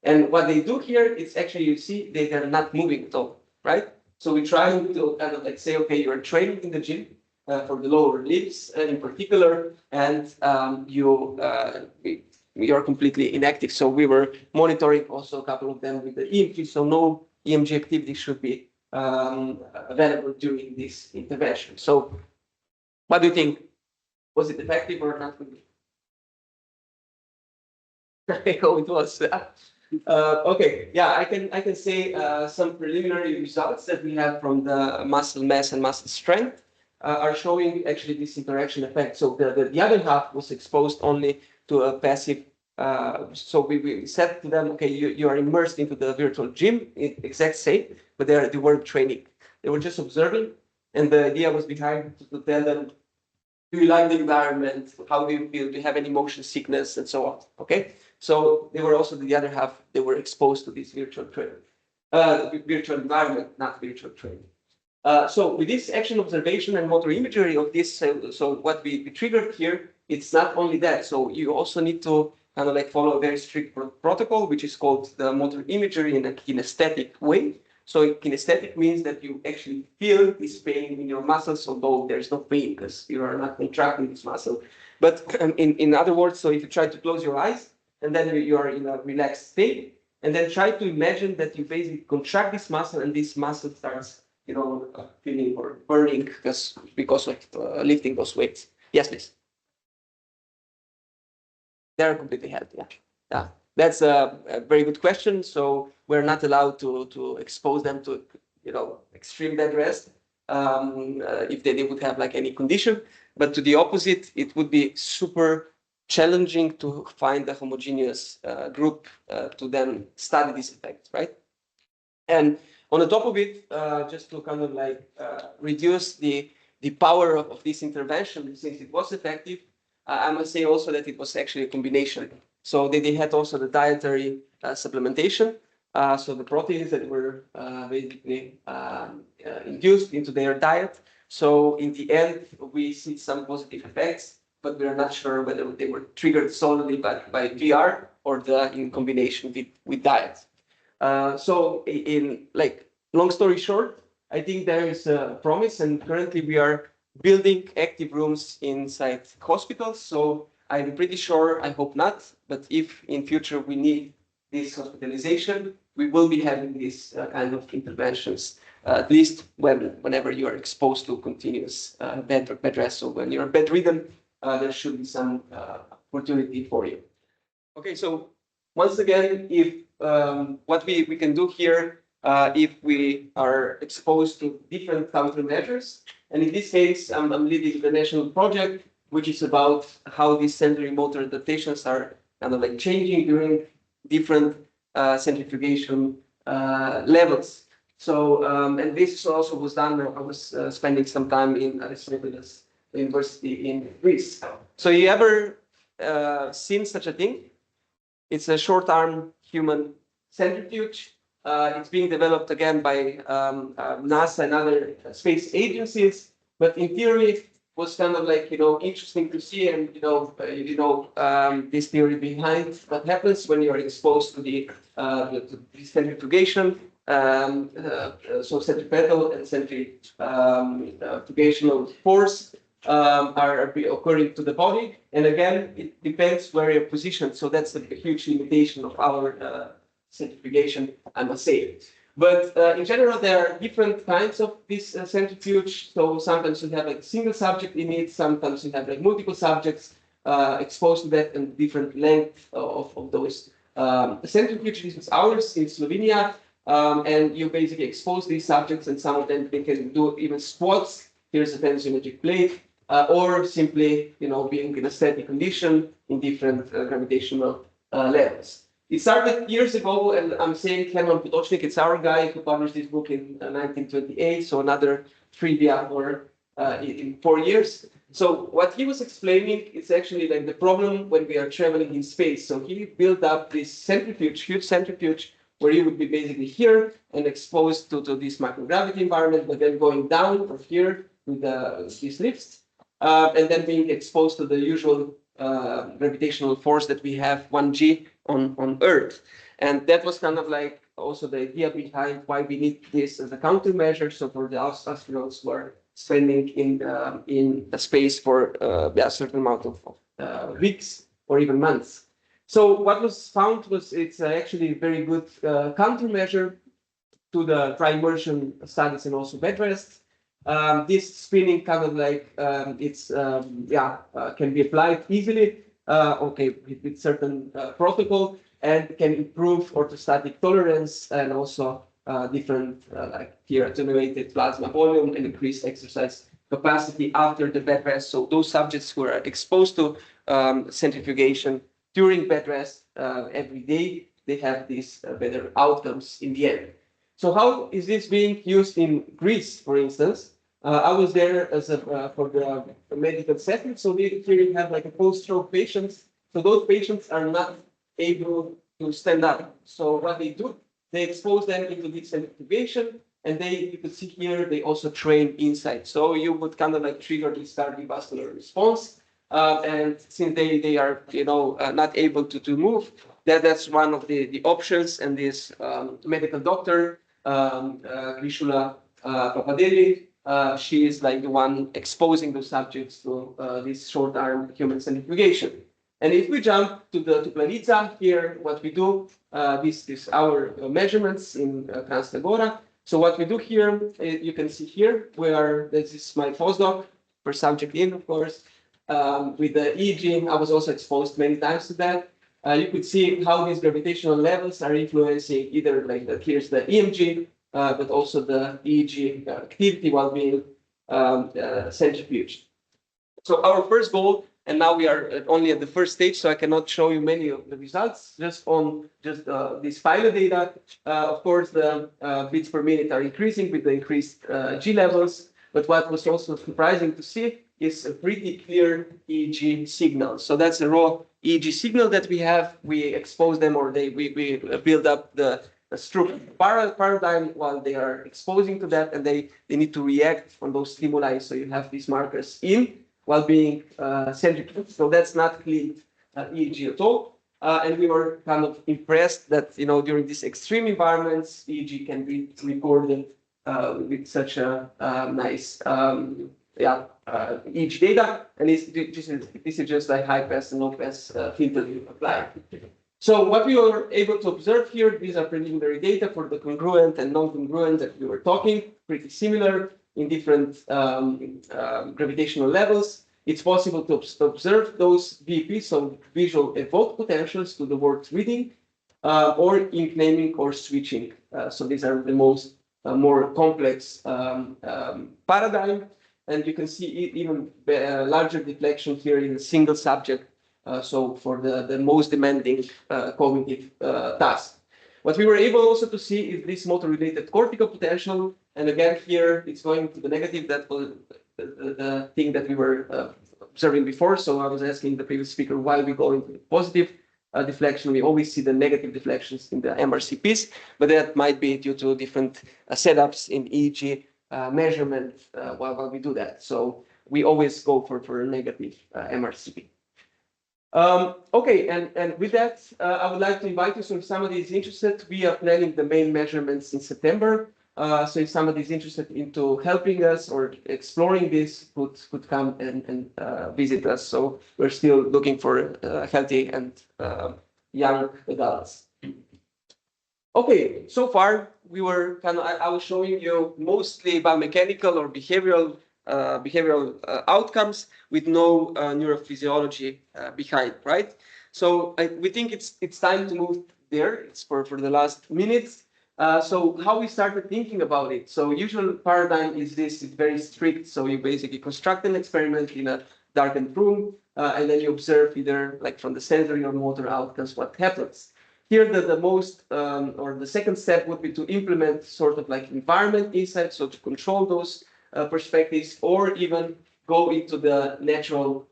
And what they do here is actually, you see, they're not moving at all, right? So we're trying to kind of like say, okay, you're training in the gym for the lower limbs in particular, and you're completely inactive. So we were monitoring also a couple of them with the EMG, so no EMG activity should be available during this intervention. So what do you think? Was it effective or not? Oh, it was. Okay, yeah, I can say some preliminary results that we have from the muscle mass and muscle strength are showing actually this interaction effect. So the other half was exposed only to a passive. So we said to them, okay, you are immersed into the virtual gym, exact same, but they weren't training. They were just observing, and the idea was behind to tell them, do you like the environment? How do you feel? Do you have any motion sickness, and so on? Okay. So they were also the other half. They were exposed to this virtual training, virtual environment, not virtual training. So with this action observation and motor imagery of this, so what we triggered here, it's not only that. So you also need to kind of like follow a very strict protocol, which is called the motor imagery in a kinesthetic way. So kinesthetic means that you actually feel this pain in your muscles, although there's no pain because you are not contracting this muscle. But in other words, so if you try to close your eyes, and then you are in a relaxed state. And then try to imagine that you basically contract this muscle, and this muscle starts, feeling or burning because of lifting those weights. Yes, please. They're completely healthy. Yeah. That's a very good question. So we're not allowed to expose them to, extreme bed rest if they would have like any condition. But to the opposite, it would be super challenging to find a homogeneous group to then study this effect, right? And on the top of it, just to kind of like reduce the power of this intervention, since it was effective, I must say also that it was actually a combination. So they had also the dietary supplementation. So the proteins that were basically induced into their diet. So in the end, we see some positive effects, but we are not sure whether they were triggered solely by VR or in combination with diet. So in long story short, I think there is a promise, and currently we are building active rooms inside hospitals. So I'm pretty sure, I hope not, but if in future we need this hospitalization, we will be having these kind of interventions, at least whenever you are exposed to continuous bed rest. So when you're bedridden, there should be some opportunity for you. Okay, so once again, if what we can do here, if we are exposed to different countermeasures, and in this case, I'm leading the national project, which is about how these sensory motor adaptations are kind of like changing during different centrifugation levels. So, and this also was done, I was spending some time in Aristoteles University in Greece. So you ever seen such a thing? It's a short arm human centrifuge. It's being developed again by NASA and other space agencies, but in theory it was kind of like, interesting to see, and this theory behind what happens when you are exposed to the centrifugation, so centripetal and centrifugational force are occurring to the body, and again it depends where you're positioned. So that's a huge limitation of our centrifugation, I must say. But in general, there are different kinds of this centrifuge. So sometimes you have like a single subject in it, sometimes you have like multiple subjects exposed to that, and different length of those centrifuges. Is ours in Slovenia, and you basically expose these subjects, and some of them they can do even squats. Here's a tensiometric plate, or simply being in a static condition in different gravitational levels. It started years ago, and I'm saying Herman Potočnik, it's our guy who published this book in 1928, so another trivia for in 4 years. So what he was explaining is actually like the problem when we are traveling in space. So he built up this centrifuge, huge centrifuge, where you would be basically here and exposed to this microgravity environment, but then going down or here with these lifts, and then being exposed to the usual gravitational force that we have 1g on Earth. And that was kind of like also the idea behind why we need this as a countermeasure. So for the astronauts who are spending in a space for a certain amount of weeks or even months. So what was found was it's actually a very good countermeasure to the dry immersion studies and also bed rest. This spinning kind of like can be applied easily, with certain protocol, and can improve orthostatic tolerance and also different like here attenuated plasma volume and increased exercise capacity after the bed rest. So those subjects who are exposed to centrifugation during bed rest every day, they have these better outcomes in the end. So how is this being used in Greece, for instance? I was there as for the medical setting. So here you have like a post-stroke patients. So those patients are not able to stand up. So what they do, they expose them into this centrifugation, and you can see here they also train inside. So you would kind of like trigger this cardiovascular response. And since they are not able to move, that's one of the options. And this medical doctor, Grishula Papadeli, she is like the one exposing the subjects to this short arm human centrifugation. And if we jump to Planica, here what we do, this is our measurements in Kranjska. So what we do here, you can see here, this is my postdoc, per subject in, of course, with the EEG. I was also exposed many times to that. You could see how these gravitational levels are influencing either here's the EMG, but also the EEG activity while being centrifuged. So our first goal, and now we are only at the first stage, so I cannot show you many of the results, just on this pilot data. Of course, the beats per minute are increasing with the increased G levels, but what was also surprising to see is a pretty clear EEG signal. So that's a raw EEG signal that we have. We expose them, or we build up the stroke paradigm while they are exposing to that, and they need to react on those stimuli. So you have these markers in while being centrifuged. So that's not clean EEG at all. And we were kind of impressed that, during these extreme environments, EEG can be recorded with such a nice EEG data. And this is just a high pass and low pass filter you apply. So what we were able to observe here, these are preliminary data for the congruent and non-congruent that we were talking, pretty similar in different gravitational levels. It's possible to observe those VPs, so visual evoked potentials, to the words reading, or ink naming or switching. So these are the most more complex paradigm. And you can see even larger deflection here in a single subject. So for the most demanding cognitive task. What we were able also to see is this motor-related cortical potential. And again, here it's going to the negative. That was the thing that we were observing before. So I was asking the previous speaker why we go into the positive deflection. We always see the negative deflections in the MRCPs, but that might be due to different setups in EEG measurement while we do that. So we always go for a negative MRCP. Okay, and with that, I would like to invite you, so if somebody is interested, we are planning the main measurements in September. So if somebody is interested into helping us or exploring this, could come and visit us. So we're still looking for healthy and young adults. Okay, so far we were I was showing you mostly biomechanical or behavioral outcomes with no neurophysiology behind, right? So we think it's time to move there. It's for the last minutes. So how we started thinking about it. So usual paradigm is this, it's very strict. So you basically construct an experiment in a darkened room, and then you observe either from the sensory or motor outcomes what happens. Here, the most or the second step would be to implement sort of environment insight, so to control those perspectives, or even go into the natural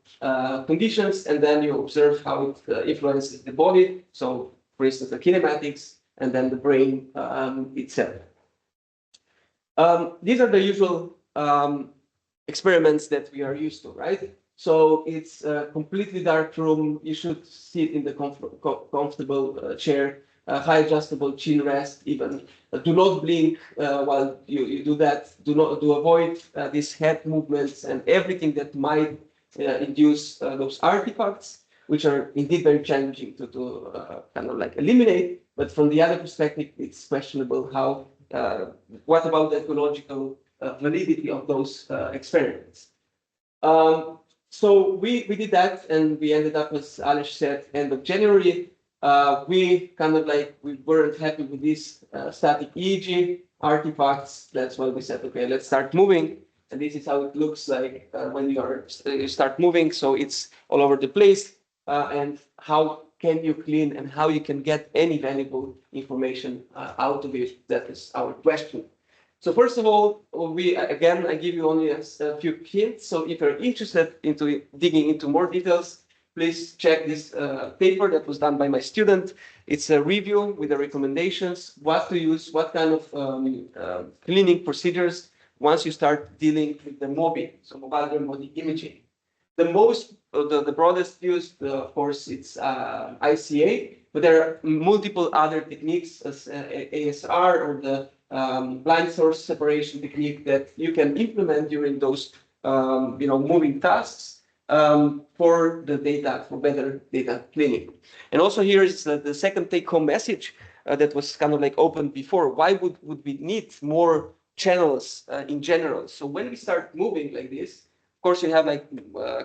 conditions, and then you observe how it influences the body. So, for instance, the kinematics, and then the brain itself. These are the usual experiments that we are used to, right? So it's a completely dark room. You should sit in the comfortable chair, high adjustable chin rest. Even do not blink while you do that. Do avoid these head movements and everything that might induce those artifacts, which are indeed very challenging to eliminate. But from the other perspective, it's questionable how. What about the ecological validity of those experiments? So we did that, and we ended up, as Aleš said, end of January. We weren't happy with these static EEG artifacts. That's why we said, okay, let's start moving. And this is how it looks like when you start moving. So it's all over the place. And how can you clean and how you can get any valuable information out of it? That is our question. So first of all, I give you only a few hints. So if you're interested into digging into more details, please check this paper that was done by my student. It's a review with the recommendations, what to use, what kind of cleaning procedures once you start dealing with the MOBI, so mobile remote imaging. The broadest used, of course, it's ICA, but there are multiple other techniques as ASR or the blind source separation technique that you can implement during those moving tasks. for the data, for better data cleaning. And also here is the second take-home message that was kind of like opened before. Why would we need more channels in general? So when we start moving like this, of course you have like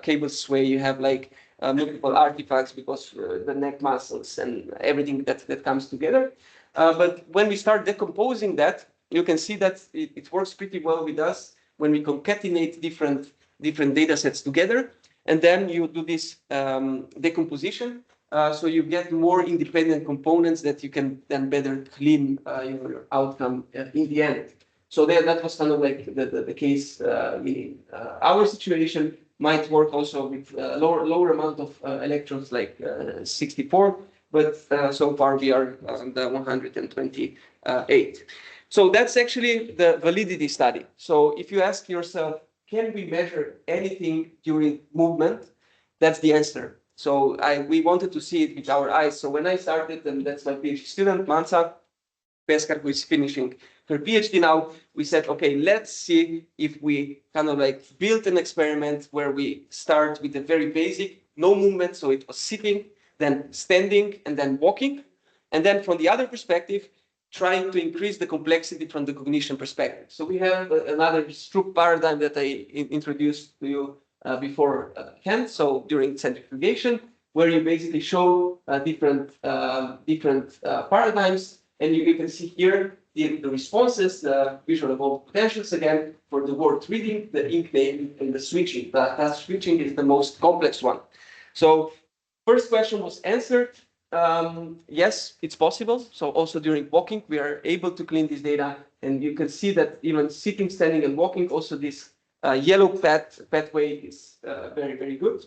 cable sway, you have like multiple artifacts because the neck muscles and everything that comes together. But when we start decomposing that, you can see that it works pretty well with us when we concatenate different data sets together, and then you do this decomposition. So you get more independent components that you can then better clean your outcome in the end. So that was kind of like the case in our situation. Might work also with lower amount of electrons, like 64, but so far we are on the 128. So that's actually the validity study. So if you ask yourself, can we measure anything during movement? That's the answer. So we wanted to see it with our eyes. So when I started, and that's my PhD student, Mansa Peskar, who is finishing her PhD now, we said, okay, let's see if we kind of like build an experiment where we start with the very basic, no movement. So it was sitting, then standing, and then walking. And then from the other perspective, trying to increase the complexity from the cognition perspective. So we have another Stroop paradigm that I introduced to you beforehand. So during centrifugation, where you basically show different paradigms, and you can see here the responses, the visual evolved potentials again for the word reading, the ink name, and the switching. The task switching is the most complex one. So first question was answered. Yes, it's possible. So also during walking, we are able to clean this data, and you can see that even sitting, standing, and walking, also this yellow pathway is very, very good.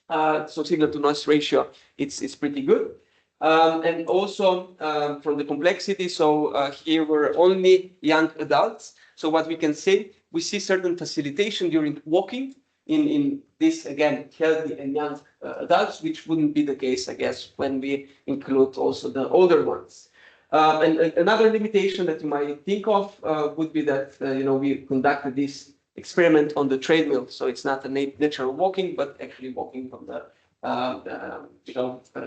So signal to noise ratio, it's pretty good. And also from the complexity, so here we're only young adults. So what we can say, we see certain facilitation during walking in this, again, healthy and young adults, which wouldn't be the case, I guess, when we include also the older ones. And another limitation that you might think of would be that, we conducted this experiment on the treadmill. So it's not a natural walking, but actually walking from the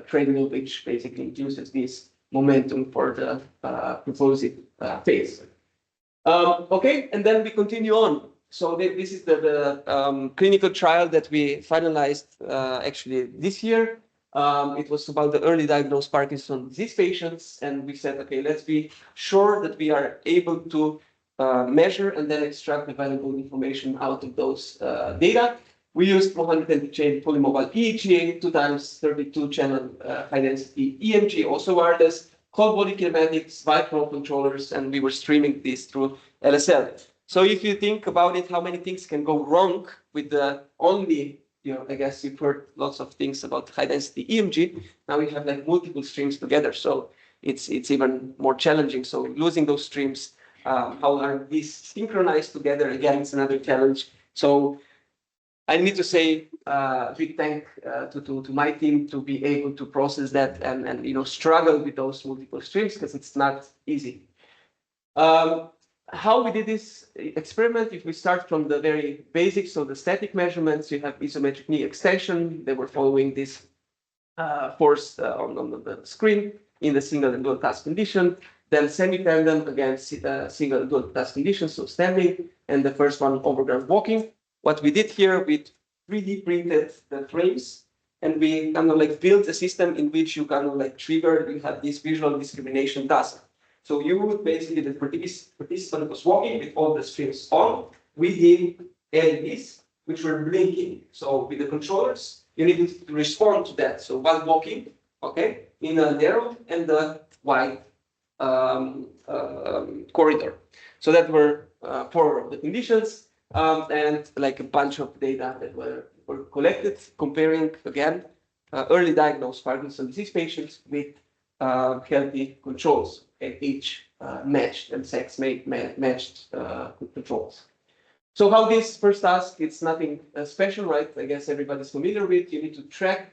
treadmill, which basically induces this momentum for the propulsive phase. Okay, and then we continue on. So this is the clinical trial that we finalized actually this year. It was about the early diagnosed Parkinson's disease patients, and we said, okay, let's be sure that we are able to measure and then extract the valuable information out of those data. We used 120-chain fully mobile EEG, 2x32 channel high-density EMG, also wireless, whole body kinematics, bipolar controllers, and we were streaming this through LSL. So if you think about it, how many things can go wrong with the only, I guess you've heard lots of things about high-density EMG. Now we have like multiple streams together, so it's even more challenging. So losing those streams, how are these synchronized together? Again, it's another challenge. So I need to say big thank to my team to be able to process that and struggle with those multiple streams, because it's not easy. How we did this experiment, if we start from the very basics, so the static measurements, you have isometric knee extension. They were following this force on the screen in the single and dual task condition. Then semi-tandem, again, single and dual task condition, so standing, and the first one overground walking. What we did here, we 3D printed the frames, and we kind of like built a system in which you kind of like trigger, you have this visual discrimination task. So you would basically, the participant was walking with all the streams on. We did LEDs, which were blinking. So with the controllers, you needed to respond to that. So while walking, okay, in a narrow and a wide corridor. So that were 4 of the conditions, and like a bunch of data that were collected, comparing, again, early diagnosed Parkinson's disease patients with healthy controls, and each matched and matched controls. So how this first task, it's nothing special, right? I guess everybody's familiar with. You need to track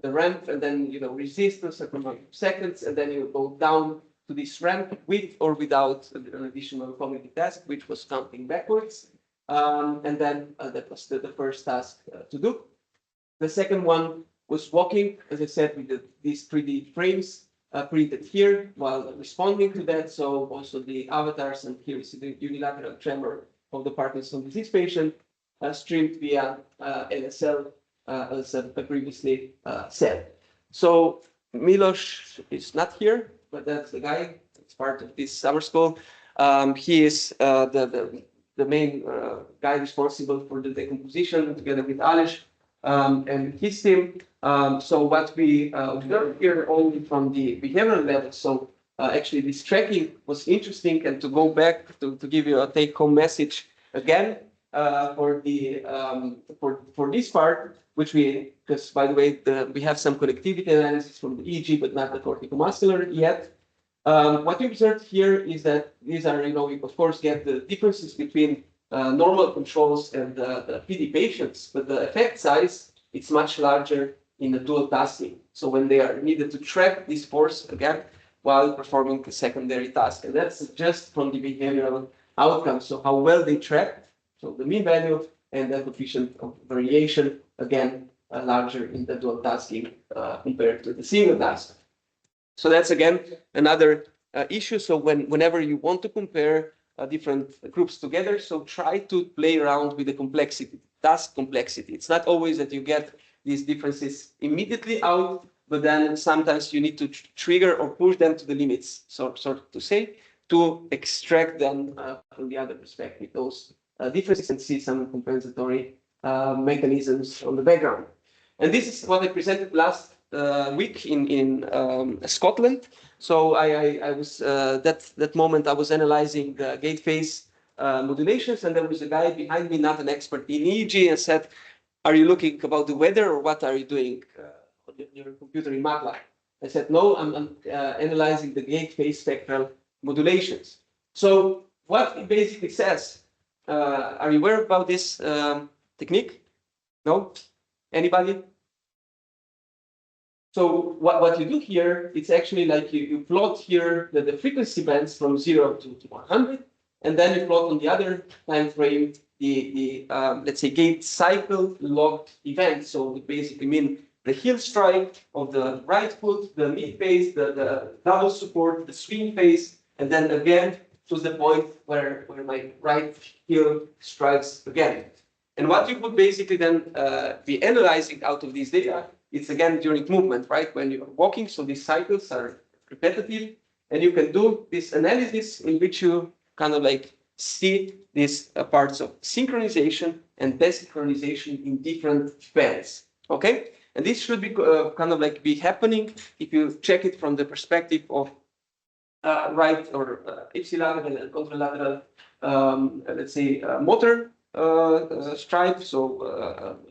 the ramp and then resist a certain amount of seconds, and then you go down to this ramp with or without an additional cognitive task, which was counting backwards. And then that was the first task to do. The second one was walking, as I said, with these 3D frames printed here while responding to that. So also the avatars, and here is the unilateral tremor of the Parkinson's disease patient, streamed via LSL, as I previously said. So Milos is not here, but that's the guy. It's part of this summer school. He is the main guy responsible for the decomposition together with Aleš and his team. So what we observed here only from the behavioral level. So actually this tracking was interesting, and to go back to give you a take-home message again for the for this part, which because by the way we have some connectivity analysis from the EEG, but not the corticomuscular yet. What you observed here is that these are, we of course get the differences between normal controls and the PD patients, but the effect size it's much larger in the dual tasking. So when they are needed to track this force again while performing a secondary task, and that's just from the behavioral outcomes. So how well they tracked, so the mean value and the coefficient of variation again larger in the dual tasking compared to the single task. So that's again another issue. So whenever you want to compare different groups together, so try to play around with the complexity, task complexity. It's not always that you get these differences immediately out, but then sometimes you need to trigger or push them to the limits, sort of to say, to extract them from the other perspective, those differences, and see some compensatory mechanisms on the background. And this is what I presented last week in Scotland. So I was that moment I was analyzing the gait phase modulations, and there was a guy behind me, not an expert in EEG, and said, "Are you looking about the weather, or what are you doing on your computer in MATLAB?" I said, "No, I'm analyzing the gait phase spectral modulations." So what it basically says, are you aware about this technique? No? Anybody? So what you do here, it's actually like you plot here the frequency bands from 0 to 100, and then you plot on the other time frame the let's say gait cycle logged events. So it basically mean the heel strike of the right foot, the mid phase, the double support, the swing phase, and then again to the point where my right heel strikes again. And what you would basically then be analyzing out of these data, it's again during movement, right? When you're walking, so these cycles are repetitive, and you can do this analysis in which you kind of like see these parts of synchronization and desynchronization in different bands, okay? And this should be kind of like be happening if you check it from the perspective of right or ipsilateral and contralateral, let's say motor stripe, so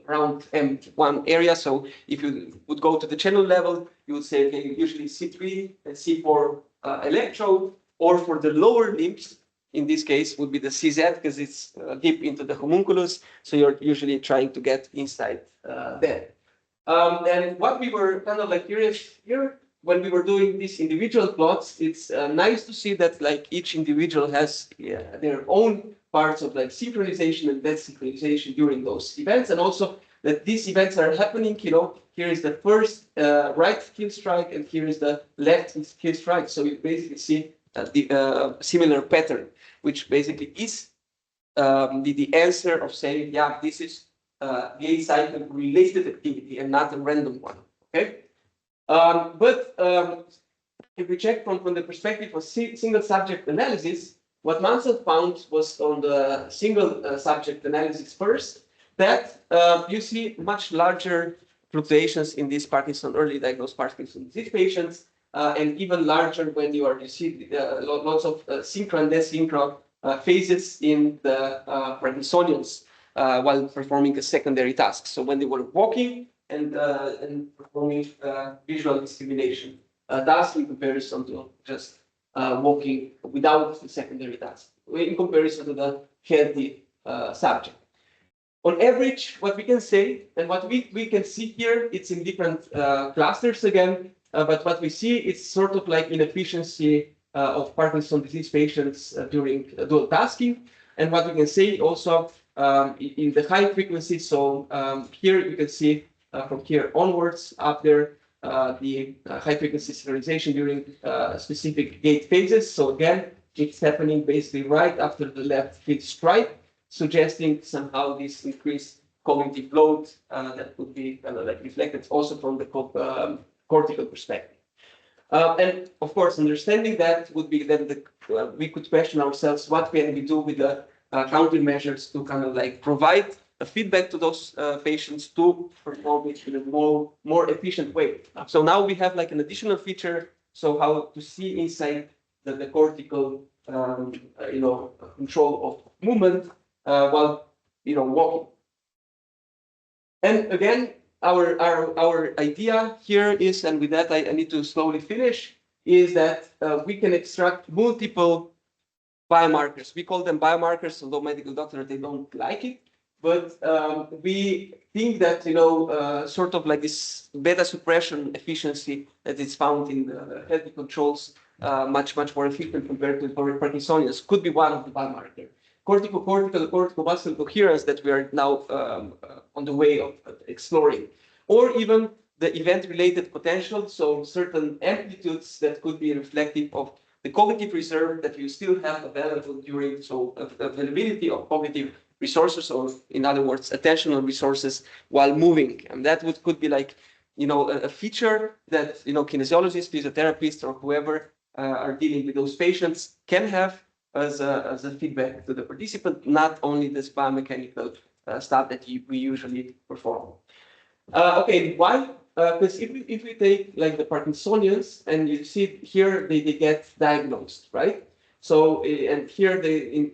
around M1 area. So if you would go to the channel level, you would say, okay, usually C3 and C4 electrode, or for the lower limbs, in this case would be the CZ, because it's deep into the homunculus. So you're usually trying to get inside there. And what we were kind of like curious here, when we were doing these individual plots, it's nice to see that like each individual has their own parts of like synchronization and desynchronization during those events, and also that these events are happening, here is the first right heel strike, and here is the left heel strike. So you basically see the similar pattern, which basically is the answer of saying, yeah, this is gait cycle related activity and not a random one, okay? But if we check from the perspective of single subject analysis, what Mansell found was on the single subject analysis first, that you see much larger fluctuations in these early diagnosed Parkinson's disease patients, and even larger when you see lots of synchro and desynchro phases in the Parkinsonians while performing a secondary task. So when they were walking and performing visual discrimination task in comparison to just walking without the secondary task, in comparison to the healthy subject. On average, what we can say, and what we can see here, it's in different clusters again, but what we see is sort of like inefficiency of Parkinson's disease patients during dual tasking. And what we can say also in the high frequency, so here you can see from here onwards after the high frequency synchronization during specific gait phases. So again, it's happening basically right after the left feet strike, suggesting somehow this increased cognitive load that would be kind of like reflected also from the cortical perspective. And of course, understanding that would be then we could question ourselves, what can we do with the countermeasures to kind of like provide a feedback to those patients to perform it in a more efficient way. So now we have like an additional feature, so how to see inside the cortical control of movement while walking. And again, our idea here is, and with that I need to slowly finish, is that we can extract multiple biomarkers. We call them biomarkers, although medical doctors, they don't like it. But we think that, sort of like this beta suppression efficiency that is found in the healthy controls, much more efficient compared to Parkinsonians, could be one of the biomarkers. Cortical-muscular coherence that we are now on the way of exploring, or even the event-related potential, so certain amplitudes that could be reflective of the cognitive reserve that you still have available during, so availability of cognitive resources, or in other words, attentional resources while moving. And that could be like, a feature that, kinesiologists, physiotherapists, or whoever are dealing with those patients can have as a feedback to the participant, not only this biomechanical stuff that we usually perform. Okay, why? Because if we take like the Parkinsonians, and you see here they get diagnosed, right? So, and here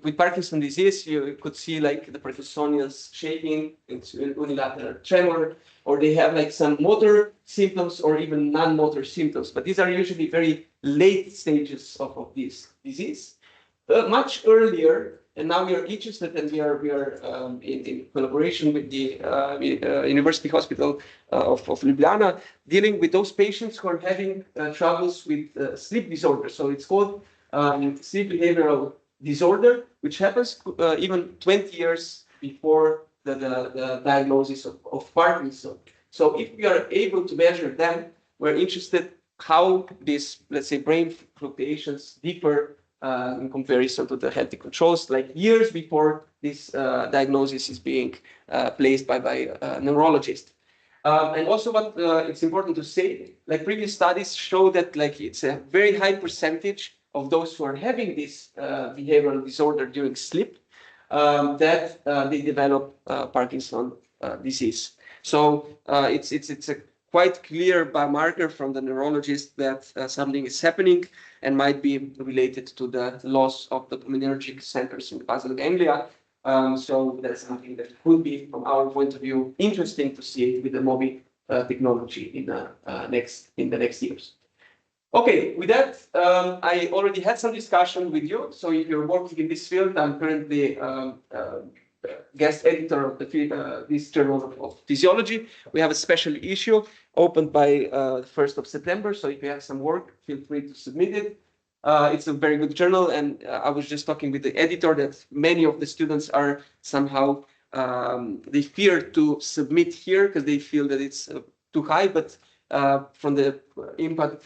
with Parkinson's disease, you could see like the Parkinsonians shaking, it's unilateral tremor, or they have like some motor symptoms or even non-motor symptoms. But these are usually very late stages of this disease. Much earlier, and now we are interested, and we are in collaboration with the University Hospital of Ljubljana, dealing with those patients who are having troubles with sleep disorders. So it's called sleep behavioral disorder, which happens even 20 years before the diagnosis of Parkinson. So if we are able to measure them, we're interested how these, let's say, brain fluctuations differ in comparison to the healthy controls, like years before this diagnosis is being placed by a neurologist. And also what it's important to say, like previous studies show that like it's a very high percentage of those who are having this behavioral disorder during sleep that they develop Parkinson's disease. So it's a quite clear biomarker from the neurologist that something is happening and might be related to the loss of the dopaminergic centers in the basal ganglia. So that's something that could be, from our point of view, interesting to see with the MOBI technology in the next years. Okay, with that, I already had some discussion with you. So if you're working in this field, I'm currently guest editor of this journal of physiology. We have a special issue opened by the 1st of September. So if you have some work, feel free to submit it. It's a very good journal. And I was just talking with the editor that many of the students are somehow, they fear to submit here because they feel that it's too high. But from the impact,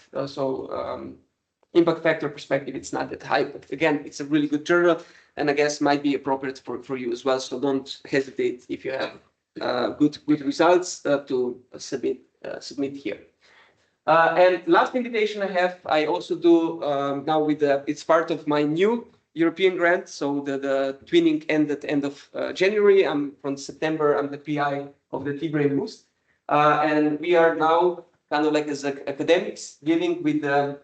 impact factor perspective, it's not that high. But again, it's a really good journal, and I guess might be appropriate for you as well. So don't hesitate if you have good results to submit here. And last invitation I have, I also do now with it's part of my new European grant. So the twinning ended end of January. From September, I'm the PI of the T-Brain Boost. And we are now kind of like as academics dealing with the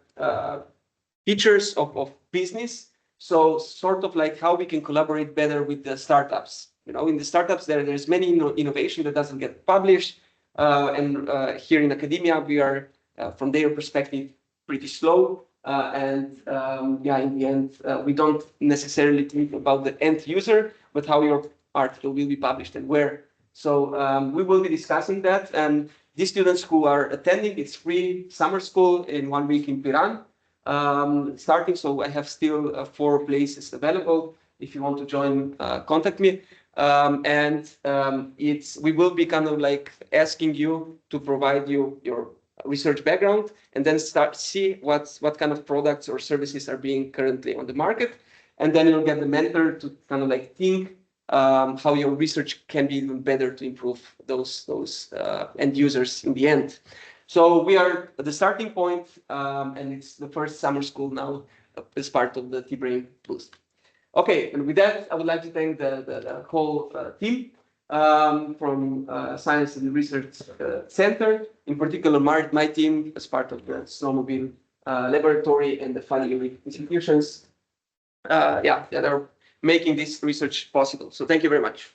features of business. So sort of like how we can collaborate better with the startups. In the startups, there's many innovation that doesn't get published. And here in academia, we are, from their perspective, pretty slow. In the end, we don't necessarily think about the end user, but how your article will be published and where. So we will be discussing that. And these students who are attending, it's free summer school in 1 week in Piran. Starting, so I have still 4 places available. If you want to join, contact me. We will be kind of like asking you to provide your research background and then see what kind of products or services are being currently on the market. And then you'll get the mentor to kind of like think how your research can be even better to improve those end users in the end. So we are at the starting point, and it's the first summer school now as part of the T-Brain Boost. Okay, and with that, I would like to thank the whole team from Science and Research Center, in particular my team as part of the Snowmobile Laboratory and the funding institutions that are making this research possible. So thank you very much.